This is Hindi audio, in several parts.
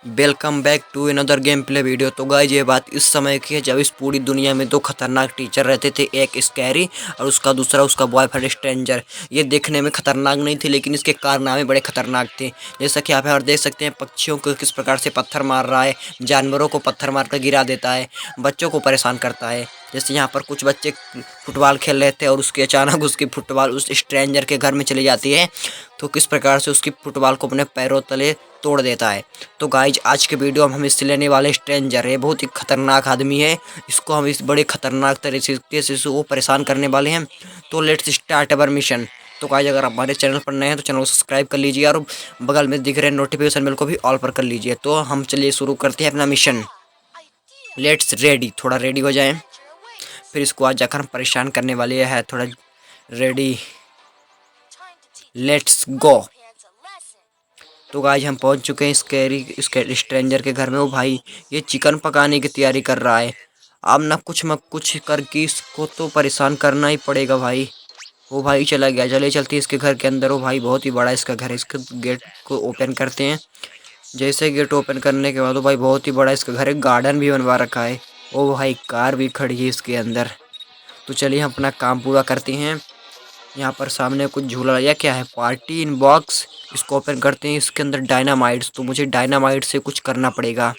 Welcome back to another game play video. तो गाइस ये बात इस समय की है जब इस पूरी दुनिया में दो खतरनाक टीचर रहते थे, एक स्कैरी और उसका दूसरा उसका बॉयफ्रेंड स्ट्रेंजर। ये देखने में खतरनाक नहीं थे लेकिन इसके कारनामे बड़े खतरनाक थे। जैसा कि आप यहाँ देख सकते हैं, पक्षियों को किस प्रकार से पत्थर मार रहा है, जानवरों को पत्थर मारकर गिरा देता है, बच्चों को परेशान करता है। जैसे यहाँ पर कुछ बच्चे फुटबॉल खेल रहे थे और उसके अचानक उसकी फुटबॉल उस स्ट्रेंजर के घर में चली जाती है, तो किस प्रकार से उसकी फुटबॉल को अपने पैरों तले तोड़ देता है। तो गाइज आज के वीडियो में हम इससे लेने वाले स्ट्रेंजर है, बहुत ही खतरनाक आदमी है। इसको हम इस बड़े खतरनाक तरीके से वो परेशान करने वाले हैं। तो लेट्स स्टार्ट अवर मिशन। तो गाइज अगर आप हमारे चैनल पर नए हैं तो चैनल को सब्सक्राइब कर लीजिए और बगल में दिख रहे नोटिफिकेशन बेल को भी ऑल पर कर लीजिए। तो हम चलिए शुरू करते हैं अपना मिशन। लेट्स रेडी, थोड़ा रेडी हो जाएं, फिर इसको आज जाकर हम परेशान करने वाले हैं। थोड़ा रेडी, लेट्स गो। तो गाइज हम पहुंच चुके हैं स्कैरी स्ट्रेंजर के घर में। वो भाई ये चिकन पकाने की तैयारी कर रहा है। अब ना कुछ मत कुछ करके इसको तो परेशान करना ही पड़ेगा भाई। वो भाई चला गया, चले चलते इसके घर के अंदर। वो भाई बहुत ही बड़ा इसका घर है। इसके गेट को ओपन करते हैं। जैसे गेट ओपन करने के बाद वो भाई बहुत ही बड़ा इसका घर है, गार्डन भी बनवा रखा है। ओ भाई कार भी खड़ी है इसके अंदर। तो चलिए हम अपना काम पूरा करते हैं। यहाँ पर सामने कुछ झूला या क्या है, पार्टी इन बॉक्स। इसको ओपन करते हैं। इसके अंदर डायनामाइट्स, तो मुझे डायनामाइट से कुछ करना पड़ेगा।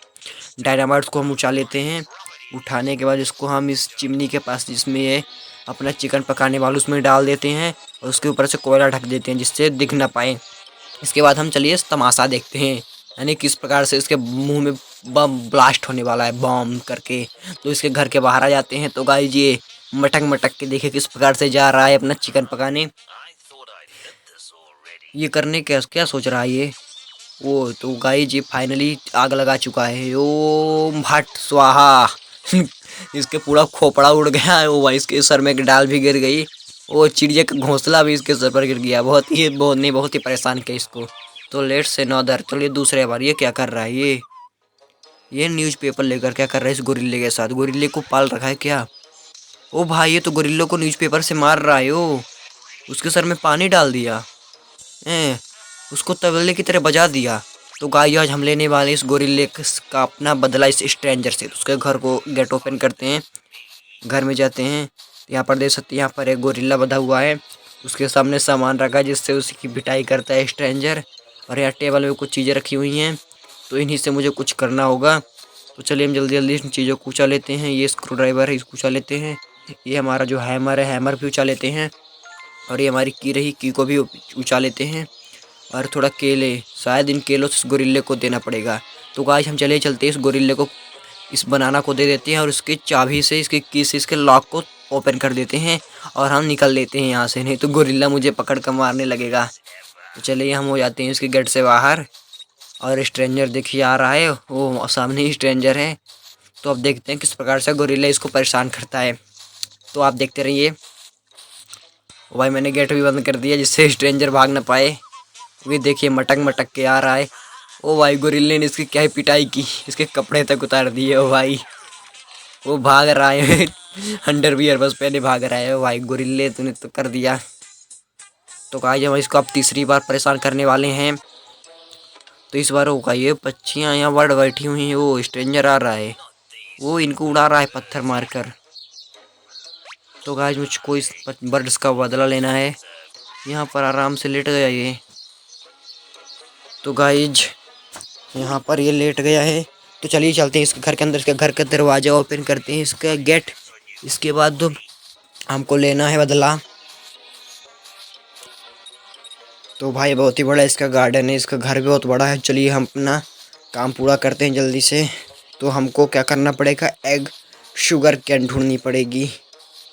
डायनामाइट्स को हम उठा लेते हैं। उठाने के बाद इसको हम इस चिमनी के पास जिसमें ये अपना चिकन पकाने वाला उसमें डाल देते हैं और उसके ऊपर से कोयला ढक देते हैं जिससे दिख ना पाए। इसके बाद हम चलिए तमाशा देखते हैं, यानी किस प्रकार से इसके मुंह में बम ब्लास्ट होने वाला है बम करके। तो इसके घर के बाहर आ जाते हैं। तो गाइस ये मटक मटक के देखे किस प्रकार से जा रहा है अपना चिकन पकाने। ये करने क्या क्या सोच रहा है ये। वो तो गाइस ये फाइनली आग लगा चुका है। ओम भट स्वाहा। इसके पूरा खोपड़ा उड़ गया है। वो भाई इसके सर में एक डाल भी गिर गई। वो चिड़िया का घोंसला भी इसके सर पर गिर गया। बहुत ही परेशान किया इसको। तो लेट से नौदर चलिए दूसरे बार। ये क्या कर रहा है ये न्यूज़पेपर लेकर क्या कर रहा है इस गोरिल्ले के साथ। गोरिल्ले को पाल रखा है क्या। ओ भाई ये तो गोरिल्ले को न्यूज़पेपर से मार रहा है। ओ उसके सर में पानी डाल दिया, उसको तबले की तरह बजा दिया। तो गाइस आज हम लेने वाले इस गोरिल्ले का अपना बदला इस स्ट्रेंजर से। तो उसके घर को गेट ओपन करते हैं, घर में जाते हैं। यहाँ पर देख सकते हैं, यहाँ पर एक गोरिल्ला बंधा हुआ है। उसके सामने सामान रखा है जिससे उसी की पिटाई करता है स्ट्रेंजर। और यहाँ टेबल में कुछ चीज़ें रखी हुई हैं, तो इन्हीं से मुझे कुछ करना होगा। तो चलिए हम जल्दी जल्दी इन चीज़ों को उछा लेते हैं। ये स्क्रू ड्राइवर है, इसको उछा लेते हैं। ये हमारा जो हैमर है, हैमर भी उछा लेते हैं। और ये हमारी की रही, की को भी उछा लेते हैं। और थोड़ा केले, शायद इन केलों से इस गोरिल्ले को देना पड़ेगा। तो गाइस हम चले चलते इस गोरिल्ले को, इस बनाना को दे देते हैं और उसकी चाबी से इसकी की से इसके लॉक को ओपन कर देते हैं और हम निकल लेते हैं यहाँ से, नहीं तो गोरिल्ला मुझे पकड़ कर मारने लगेगा। तो चलिए हम हो जाते हैं इसके गेट से बाहर। और स्ट्रेंजर देखिए आ रहा है, वो सामने ही स्ट्रेंजर है। तो अब देखते हैं किस प्रकार से गोरिल्ला इसको परेशान करता है। तो आप देखते रहिए। भाई मैंने गेट भी बंद कर दिया जिससे स्ट्रेंजर भाग ना पाए। ये देखिए मटक मटक के आ रहा है। ओ भाई गोरिल्ले ने इसकी क्या ही पिटाई की, इसके कपड़े तक उतार दिए। ओ भाई वो भाग रहा है। अंडरवियर बस पहले भाग रहा है। ओ भाई गोरिल्ले तूने तो कर दिया। तो गाइस हम इसको अब तीसरी बार परेशान करने वाले हैं। तो इस बार होगा ये पक्षियाँ यहाँ वर्ड बैठी हुई हैं। वो स्ट्रेंजर आ रहा है, वो इनको उड़ा रहा है पत्थर मारकर। तो गाइस मुझको इस बर्ड्स का बदला लेना है। यहाँ पर आराम से लेट गया ये। तो गाइज यहाँ पर ये लेट गया है। तो चलिए चलते हैं इसके घर के अंदर। इसके घर का दरवाजा ओपन करते हैं, इसका गेट। इसके बाद तो हमको लेना है बदला। तो भाई बहुत ही बड़ा इसका गार्डन है, इसका घर भी बहुत बड़ा है। चलिए हम अपना काम पूरा करते हैं जल्दी से। तो हमको क्या करना पड़ेगा, एग शुगर कैन ढूंढनी पड़ेगी।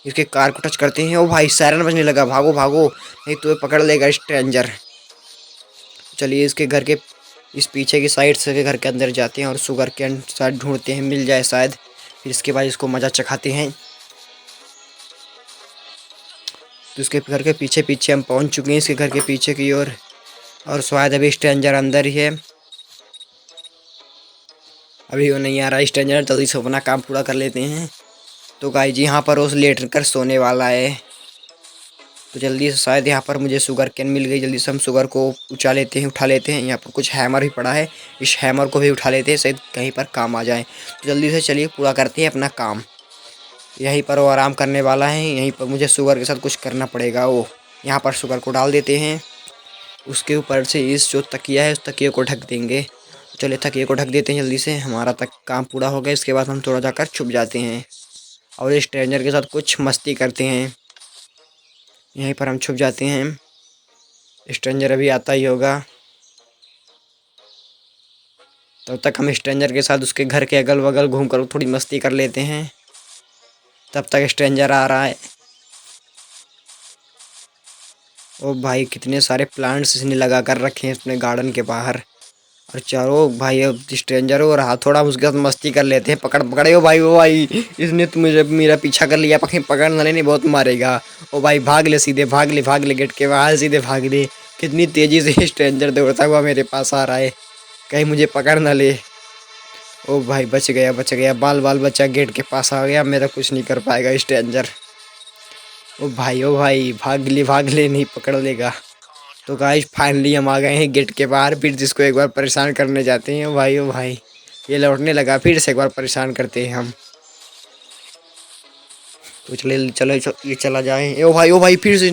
इसके कार को टच करते हैं। ओ भाई सायरन बजने लगा, भागो भागो नहीं तो ये पकड़ लेगा स्ट्रेंजर। चलिए इसके घर के इस पीछे की साइड से घर के अंदर जाते हैं और शुगर कैन शायद ढूंढते हैं, मिल जाए शायद। फिर इसके बाद इसको मज़ा चखाते हैं। तो इसके घर के पीछे पीछे हम पहुंच चुके हैं, इसके घर के पीछे की ओर। और शायद अभी स्ट्रेंजर अंदर ही है, अभी वो नहीं आ रहा स्ट्रेंजर। जल्दी से अपना काम पूरा कर लेते हैं। तो गाइस जी यहाँ पर उस लेट कर सोने वाला है। तो जल्दी से शायद यहाँ पर मुझे शुगर कैन मिल गई। जल्दी से हम शुगर को उठा लेते हैं। यहाँ पर कुछ हैमर भी पड़ा है, इस हैमर को भी उठा लेते हैं, शायद कहीं पर काम आ जाए। तो जल्दी से चलिए पूरा करते हैं अपना काम। यहीं पर वो आराम करने वाला है, यहीं पर मुझे शुगर के साथ कुछ करना पड़ेगा। वो यहाँ पर शुगर को डाल देते हैं, उसके ऊपर से इस जो तकिया है उस तकिए को ढक देंगे। चलिए तकिए को ढक देते हैं जल्दी से, हमारा तक काम पूरा हो गया। इसके बाद हम थोड़ा जाकर छुप जाते हैं और इस स्ट्रेंजर के साथ कुछ मस्ती करते हैं। यहीं पर हम छुप जाते हैं, स्ट्रेंजर अभी आता ही होगा। तब तक हम स्ट्रेंजर के साथ उसके घर के अगल बगल घूम कर थोड़ी मस्ती कर लेते हैं। तब तक स्ट्रेंजर आ रहा है। ओ भाई कितने सारे प्लांट्स इसने लगा कर रखे हैं अपने गार्डन के बाहर। और चारों भाई अब स्ट्रेंजर हो रहा, थोड़ा उसके साथ मस्ती कर लेते हैं। पकड़ पकड़े, ओ भाई इसने तो मुझे मेरा पीछा कर लिया, कहीं पकड़ ना लेने, बहुत मारेगा। ओ भाई भाग ले, सीधे भाग ले गेट के बाहर, सीधे भाग ले। कितनी तेजी से स्ट्रेंजर दौड़ता हुआ मेरे पास आ रहा है, कहीं मुझे पकड़ ना ले। ओ भाई बच गया, बाल बाल बच्चा गेट के पास आ गया, मेरा कुछ नहीं कर पाएगा स्ट्रेंजर। ओ भाई भाग ले, नहीं पकड़ लेगा। तो गाइस फाइनली हम आ गए हैं गेट के बाहर, फिर जिसको एक बार परेशान करने जाते हैं। ओ भाई ये लौटने लगा, फिर से एक बार परेशान करते हैं हम। तो चलो ये चला जाए। ओ भाई फिर से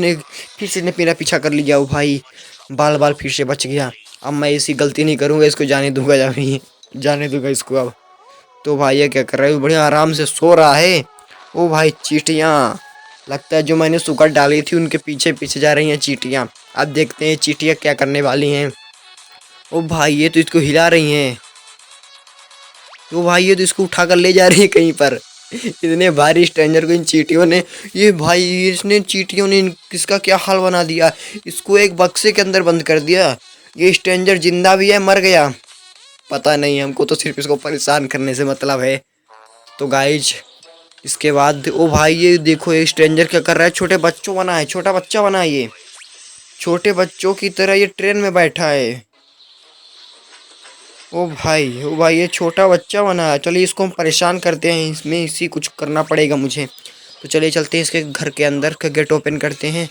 इसने मेरा पीछा कर लिया। ओ भाई बाल बाल फिर से बच गया। अब मैं ऐसी गलती नहीं करूँगा, इसको जाने दूंगा इसको अब। तो भाई ये क्या कर रहा है, बढ़िया आराम से सो रहा है। ओ भाई चींटियाँ, लगता है जो मैंने शुगर डाली थी उनके पीछे पीछे जा रही हैं चींटियाँ। अब देखते हैं चींटियाँ क्या करने वाली हैं। ओ भाई ये तो इसको हिला रही हैं। तो भाई ये तो इसको उठा कर ले जा रही है कहीं पर। इतने भारी स्ट्रेंजर को इन चींटियों ने, ये भाई इसने चींटियों ने किसका क्या हाल बना दिया। इसको एक बक्से के अंदर बंद कर दिया। ये स्ट्रेंजर जिंदा भी है मर गया पता नहीं, हमको तो सिर्फ इसको परेशान करने से मतलब है। तो गाइज इसके बाद ओ भाई ये देखो ये स्ट्रेंजर क्या कर रहा है, छोटा बच्चा बना है ये, छोटे बच्चों की तरह ये ट्रेन में बैठा है। ओ भाई ये छोटा बच्चा बना है। चलिए इसको हम परेशान करते हैं, इसमें इसी कुछ करना पड़ेगा मुझे। तो चलिए चलते हैं इसके घर के अंदर का गेट ओपन करते हैं।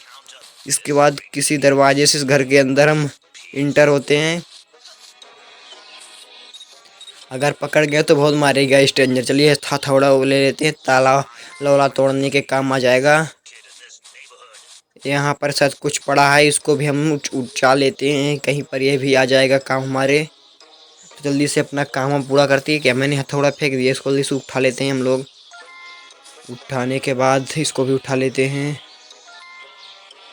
इसके बाद किसी दरवाजे से इस घर के अंदर हम इंटर होते हैं। अगर पकड़ गया तो बहुत मारेगा स्ट्रेंजर। चलिए थोड़ा ले लेते हैं, ताला लोला तोड़ने के काम आ जाएगा। यहाँ पर शायद कुछ पड़ा है, इसको भी हम उठा लेते हैं, कहीं पर ये भी आ जाएगा काम हमारे। तो जल्दी से अपना काम हम पूरा करते हैं। क्या मैंने हथौड़ा फेंक दिया, इसको जल्दी से उठा लेते हैं हम लोग। उठाने के बाद इसको भी उठा लेते हैं।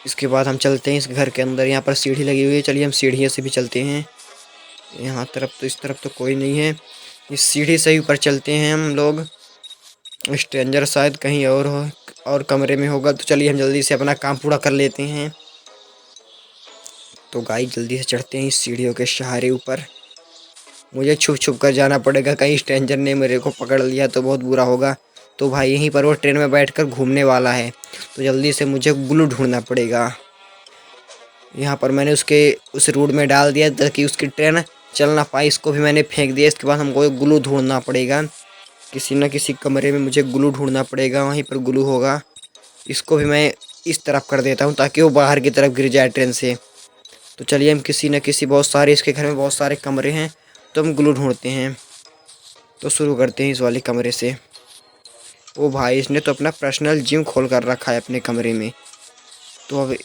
इसके बाद हम चलते हैं इस घर के अंदर। यहाँ पर सीढ़ी लगी हुई है, चलिए हम सीढ़ियों से भी चलते हैं। यहाँ तरफ तो इस तरफ तो कोई नहीं है, इस सीढ़ी से ही ऊपर चलते हैं हम लोग। स्ट्रेंजर शायद कहीं और कमरे में होगा। तो चलिए हम जल्दी से अपना काम पूरा कर लेते हैं। तो गाइस जल्दी से चढ़ते हैं इस सीढ़ियों के सहारे ऊपर। मुझे छुप छुप कर जाना पड़ेगा, कहीं स्ट्रेंजर ने मेरे को पकड़ लिया तो बहुत बुरा होगा। तो भाई यहीं पर वो ट्रेन में बैठकर घूमने वाला है, तो जल्दी से मुझे ग्लू ढूंढना पड़ेगा। यहाँ पर मैंने उस रूट में डाल दिया ताकि उसकी ट्रेन चल ना पाए, इसको भी मैंने फेंक दिया। इसके बाद हमको ग्लू ढूंढना पड़ेगा, किसी न किसी कमरे में मुझे ग्लू ढूंढना पड़ेगा, वहीं पर ग्लू होगा। इसको भी मैं इस तरफ कर देता हूँ ताकि वो बाहर की तरफ गिर जाए ट्रेन से। तो चलिए हम किसी न किसी, बहुत सारे इसके घर में बहुत सारे कमरे हैं, तो हम ग्लू ढूंढते हैं। तो शुरू करते हैं इस वाले कमरे से। ओ भाई इसने तो अपना पर्सनल जिम खोल कर रखा है अपने कमरे में। तो अब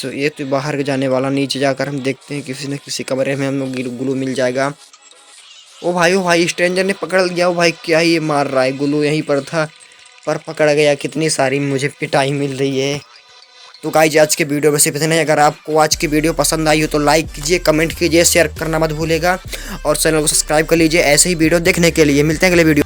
ये तो बाहर जाने वाला, नीचे जाकर हम देखते हैं किसी न किसी कमरे में हम लोग ग्लू मिल जाएगा। ओ भाई स्ट्रेंजर ने पकड़ लिया। ओ भाई क्या ये मार रहा है, ग्लू यहीं पर था पर पकड़ गया। कितनी सारी मुझे पिटाई मिल रही है। तो गाइस आज के वीडियो में सिर्फ इतना ही। अगर आपको आज की वीडियो पसंद आई हो तो लाइक कीजिए, कमेंट कीजिए, शेयर करना मत भूलिएगा और चैनल को सब्सक्राइब कर लीजिए ऐसे ही वीडियो देखने के लिए। मिलते हैं अगले वीडियो।